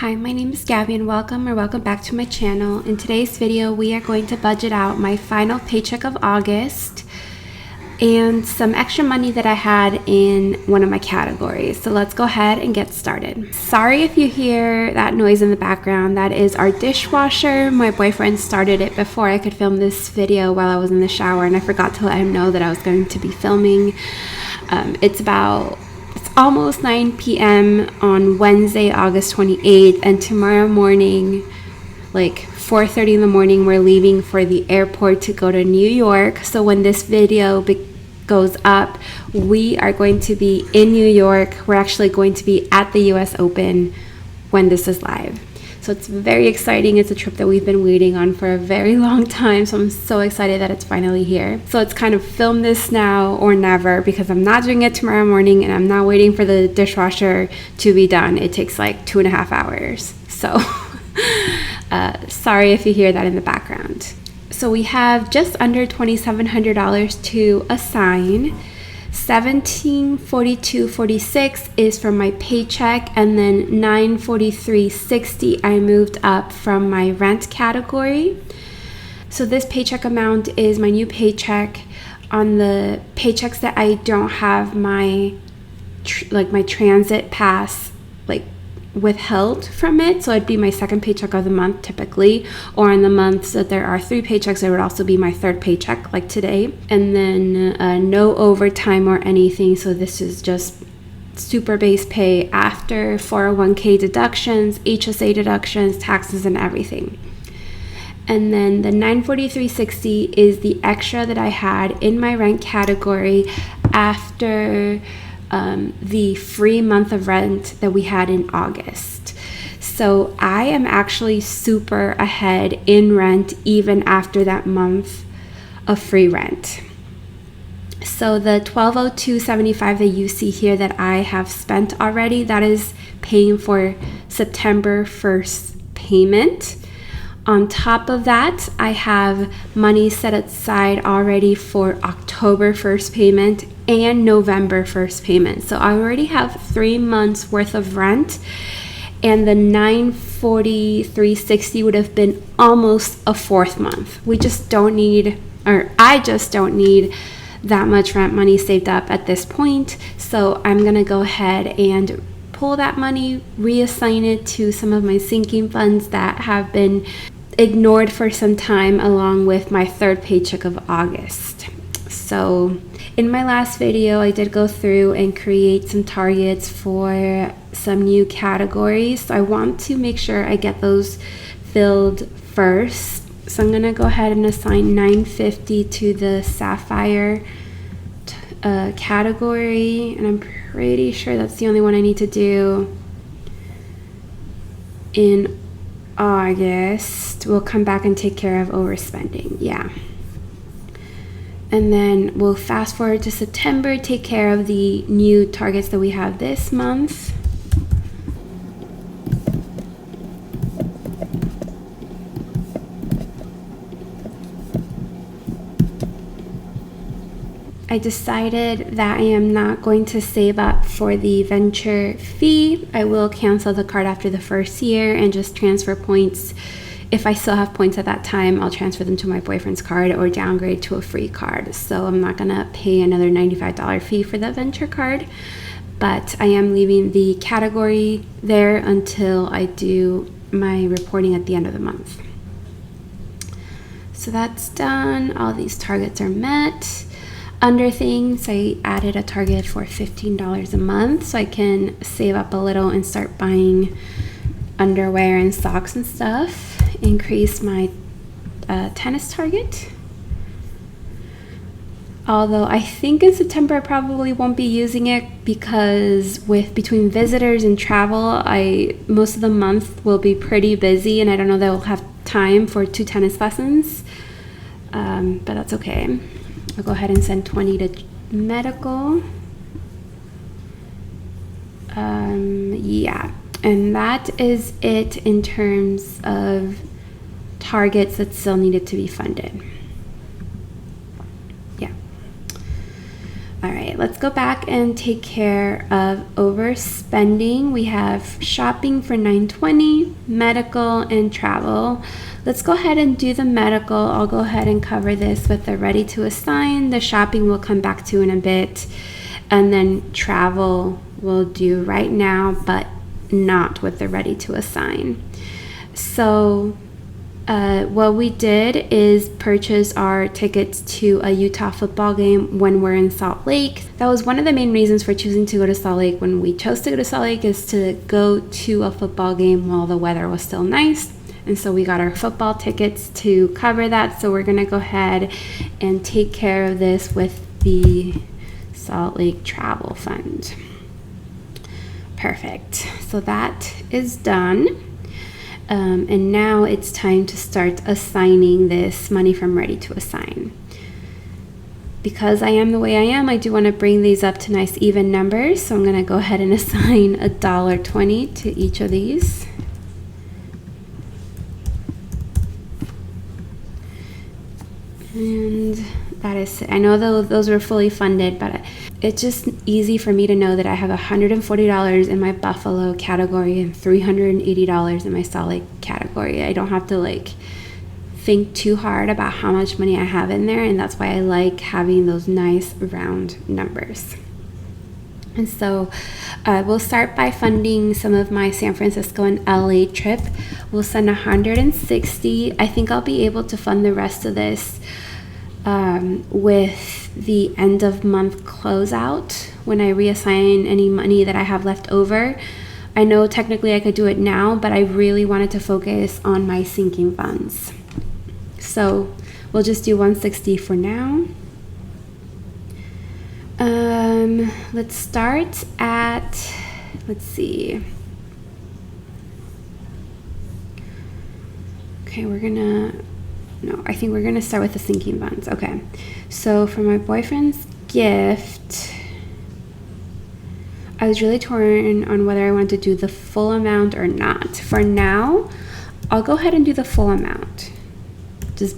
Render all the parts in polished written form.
Hi, my name is Gabby and welcome back to my channel. In today's video, we are going to budget out my final paycheck of August and some extra money that I had in one of my categories. So let's go ahead and get started. Sorry if you hear that noise in the background. That is our dishwasher. My boyfriend started it before I could film this video while I was in the shower, and I forgot to let him know that I was going to be filming. It's almost 9 p.m. on Wednesday, August 28th, and tomorrow morning, like 4:30 in the morning, we're leaving for the airport to go to New York. So when this video goes up, we are going to be in New York. We're actually going to be at the US Open when this is live. So it's very exciting. It's a trip that we've been waiting on for a very long time. So I'm so excited that it's finally here. So it's kind of film this now or never, because I'm not doing it tomorrow morning and I'm not waiting for the dishwasher to be done. It takes like 2.5 hours. So sorry if you hear that in the background. So we have just under $2,700 to assign. $1,742.46 is from my paycheck, and then $943.60 I moved up from my rent category. So this paycheck amount is my new paycheck. On the paychecks that I don't have my transit pass withheld from it, so it'd be my second paycheck of the month typically, or in the months that there are 3 paychecks, it would also be my third paycheck, like today. And then no overtime or anything, so this is just super base pay after 401k deductions, HSA deductions, taxes, and everything. And then the $943.60 is the extra that I had in my rent category after the free month of rent that we had in August. So I am actually super ahead in rent even after that month of free rent. So the $1,202.75 that you see here that I have spent already, that is paying for September 1st payment. On top of that, I have money set aside already for October 1st payment and November 1st payment. So I already have 3 months worth of rent, and the $943.60 would have been almost a 4th month. I just don't need that much rent money saved up at this point. So I'm gonna go ahead and pull that money, reassign it to some of my sinking funds that have been ignored for some time, along with my third paycheck of August. So in my last video, I did go through and create some targets for some new categories. So I want to make sure I get those filled first. So I'm gonna go ahead and assign $950 to the Sapphire category, and I'm pretty sure that's the only one I need to do in August. We'll come back and take care of overspending. Yeah. And then we'll fast forward to September, take care of the new targets that we have this month. I decided that I am not going to save up for the venture fee. I will cancel the card after the first year and just transfer points. If I still have points at that time, I'll transfer them to my boyfriend's card or downgrade to a free card. So I'm not gonna pay another $95 fee for the venture card, but I am leaving the category there until I do my reporting at the end of the month. So that's done. All these targets are met. Under things, I added a target for $15 a month so I can save up a little and start buying underwear and socks and stuff. Increase my tennis target. Although I think in September I probably won't be using it, because between visitors and travel, most of the month will be pretty busy, and I don't know that I'll have time for 2 tennis lessons. But that's okay. I'll go ahead and send $20 to medical. Yeah, and that is it in terms of targets that still needed to be funded. Yeah. All right, let's go back and take care of overspending. We have shopping for $920, medical, and travel. Let's go ahead and do the medical. I'll go ahead and cover this with the ready to assign. The shopping we'll come back to in a bit. And then travel we'll do right now, but not with the ready to assign. So what we did is purchase our tickets to a Utah football game when we're in Salt Lake. That was one of the main reasons for choosing to go to Salt Lake when we chose to go to Salt Lake, is to go to a football game while the weather was still nice. And so we got our football tickets to cover that. So we're going to go ahead and take care of this with the Salt Lake Travel Fund. Perfect. So that is done. And now it's time to start assigning this money from ready to assign. Because I am the way I am, I do want to bring these up to nice even numbers. So I'm going to go ahead and assign $1.20 to each of these. And that is it. I know those were fully funded, but it's just easy for me to know that I have $140 in my Buffalo category and $380 in my Salt Lake category. I don't have to think too hard about how much money I have in there, and that's why I like having those nice round numbers. And so we'll start by funding some of my San Francisco and LA trip. We'll send $160. I think I'll be able to fund the rest of this with the end of month closeout when I reassign any money that I have left over. I know technically I could do it now, but I really wanted to focus on my sinking funds. So we'll just do $160 for now. Let's start at, let's see. Okay, I think we're gonna start with the sinking funds. Okay, so for my boyfriend's gift, I was really torn on whether I wanted to do the full amount or not. For now, I'll go ahead and do the full amount. Just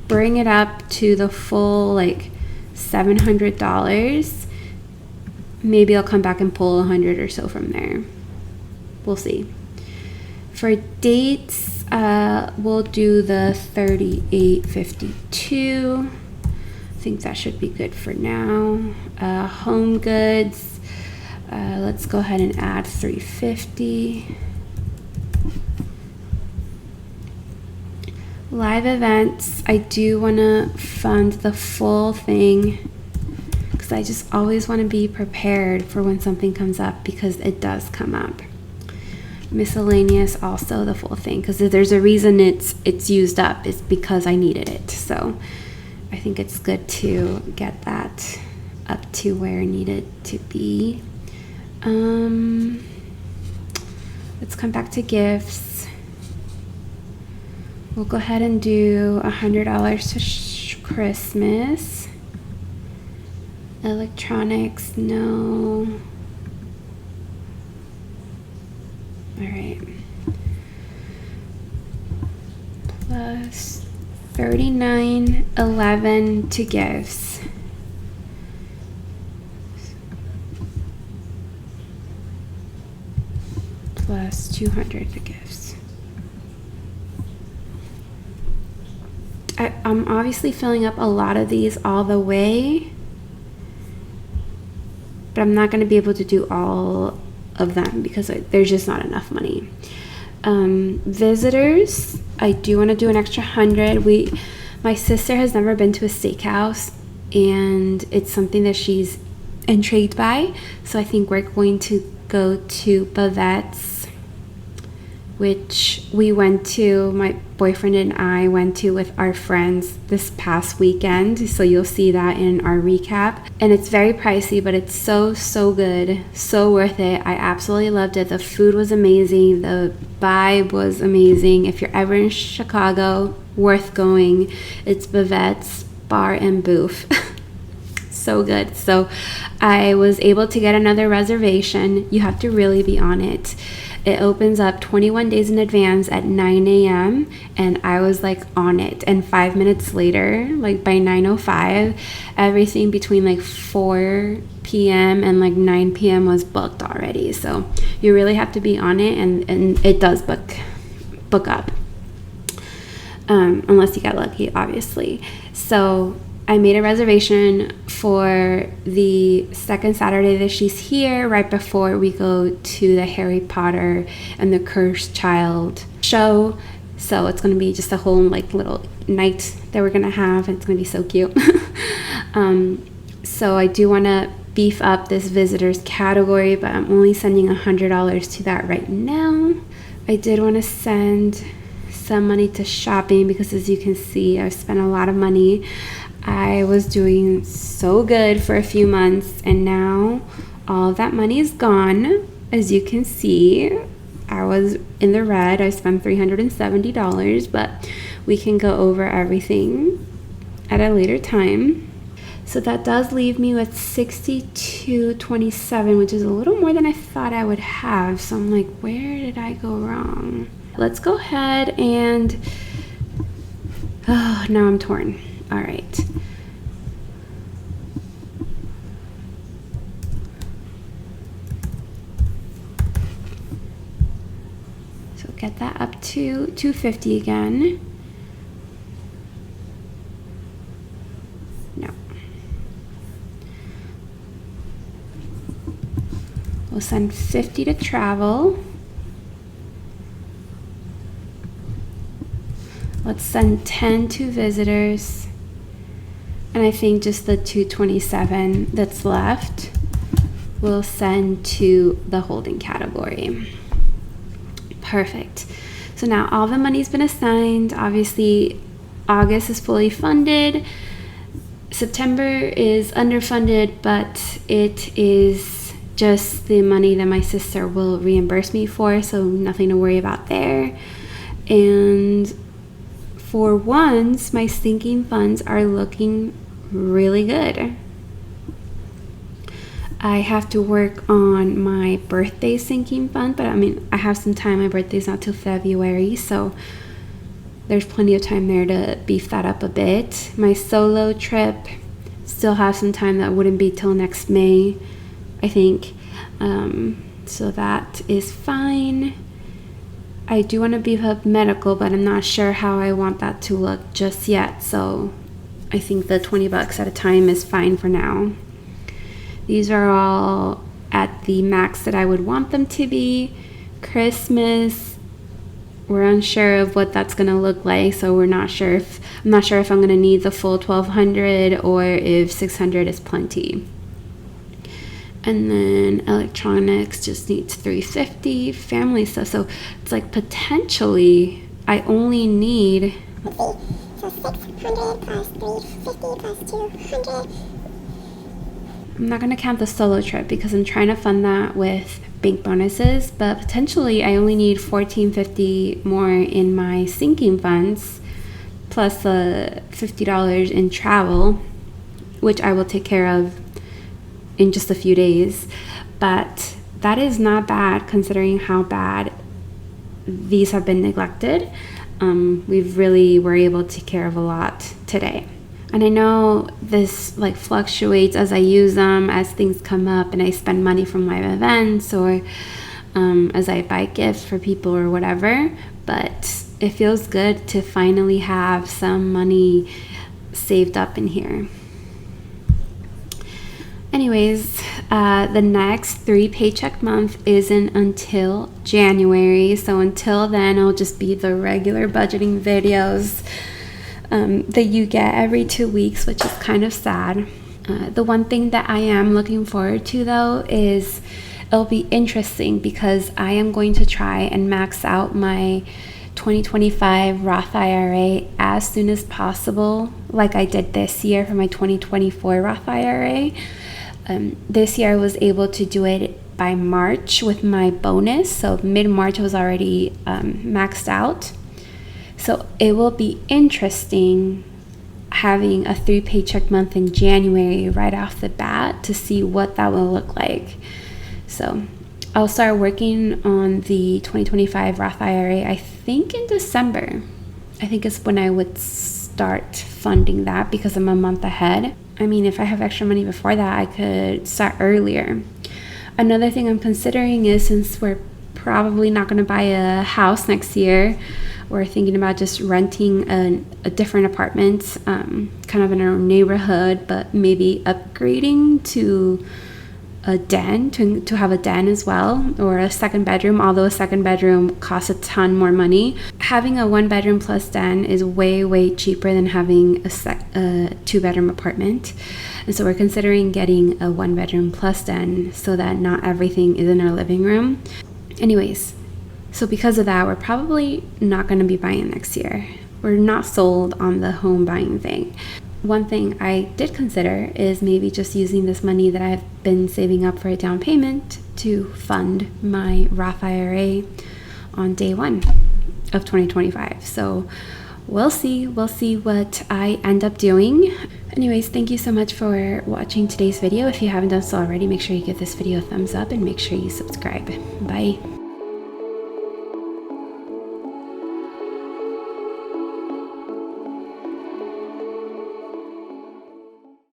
bring it up to the full $700. Maybe I'll come back and pull 100 or so from there. We'll see. For dates, we'll do the 38.52. I think that should be good for now. Home goods, let's go ahead and add 350. Live events, I do want to fund the full thing because I just always want to be prepared for when something comes up, because it does come up. Miscellaneous, also the full thing, because if there's a reason it's used up, it's because I needed it. So I think it's good to get that up to where I need it to be. Let's come back to gifts. We'll go ahead and do $100 to Christmas. Electronics, no. All right. Plus $39.11 to gifts. Plus $200 to gifts. I'm obviously filling up a lot of these all the way, but I'm not going to be able to do all of them because there's just not enough money. Visitors, I do want to do an extra 100. My sister has never been to a steakhouse, and it's something that she's intrigued by. So I think we're going to go to Bavette's, which we went to, my boyfriend and I went to with our friends this past weekend. So you'll see that in our recap. And it's very pricey, but it's so good, so worth it. I absolutely loved it. The food was amazing. The vibe was amazing. If you're ever in Chicago, worth going. It's Bavette's Bar and Booth. So good. So I was able to get another reservation. You have to really be on it. It opens up 21 days in advance at 9 a.m. and I was like on it. And 5 minutes later, like by 9:05, everything between like 4 p.m. and like 9 p.m. was booked already. So you really have to be on it, and it does book up. Unless you get lucky, obviously. So I made a reservation for the second Saturday that she's here, right before we go to the Harry Potter and the Cursed Child show. So it's going to be just a whole like little night that we're going to have. It's going to be so cute. So I do want to beef up this visitors category, but I'm only sending $100 to that right now. I did want to send some money to shopping because, as you can see, I've spent a lot of money. I was doing so good for a few months, and now all of that money is gone. As you can see, I was in the red. I spent $370, but we can go over everything at a later time. So that does leave me with $62.27, which is a little more than I thought I would have. So I'm like, where did I go wrong? Let's go ahead and, oh, now I'm torn. All right. So get that up to $250 again. No. We'll send $50 to travel. Let's send 10 to visitors. And I think just the $227 that's left we'll send to the holding category. Perfect. So now all the money's been assigned. Obviously, August is fully funded. September is underfunded, but it is just the money that my sister will reimburse me for, so nothing to worry about there. And for once, my sinking funds are looking really good. I have to work on my birthday sinking fund, but I mean, I have some time. My birthday's not till February, so there's plenty of time there to beef that up a bit. My solo trip still have some time. That wouldn't be till next May, I think. So that is fine. I do want to beef up medical, but I'm not sure how I want that to look just yet. So I think the $20 at a time is fine for now. These are all at the max that I would want them to be. Christmas, we're unsure of what that's going to look like, so I'm not sure if I'm going to need the full $1,200 or if $600 is plenty. And then electronics just needs $350. Family stuff, so it's like potentially I only need, so 600 plus 350 plus 200. I'm not going to count the solo trip because I'm trying to fund that with bank bonuses, but potentially I only need $1,450 more in my sinking funds, plus the $50 in travel, which I will take care of in just a few days. But that is not bad considering how bad these have been neglected. We've really were able to take care of a lot today. And I know this like fluctuates as I use them, as things come up and I spend money from live events or as I buy gifts for people or whatever. But it feels good to finally have some money saved up in here. Anyways, the next 3 paycheck month isn't until January. So until then, it'll just be the regular budgeting videos that you get every 2 weeks, which is kind of sad. The one thing that I am looking forward to, though, is it'll be interesting because I am going to try and max out my 2025 Roth IRA as soon as possible, like I did this year for my 2024 Roth IRA. This year I was able to do it by March with my bonus, so mid-March I was already maxed out. So it will be interesting having a 3 paycheck month in January right off the bat to see what that will look like. So I'll start working on the 2025 Roth IRA, I think in December. I think is when I would start funding that because I'm a month ahead. I mean, if I have extra money before that, I could start earlier. Another thing I'm considering is, since we're probably not going to buy a house next year, we're thinking about just renting a different apartment, kind of in our neighborhood, but maybe upgrading to a den, to have a den as well, or a second bedroom, although a second bedroom costs a ton more money. Having a 1-bedroom plus den is way cheaper than having a 2-bedroom apartment. And so we're considering getting a 1-bedroom plus den so that not everything is in our living room. Anyways, so because of that, we're probably not going to be buying next year. We're not sold on the home buying thing. One thing I did consider is maybe just using this money that I've been saving up for a down payment to fund my Roth IRA on day 1 of 2025. So we'll see what I end up doing. Anyways, thank you so much for watching today's video. If you haven't done so already, make sure you give this video a thumbs up and make sure you subscribe. Bye.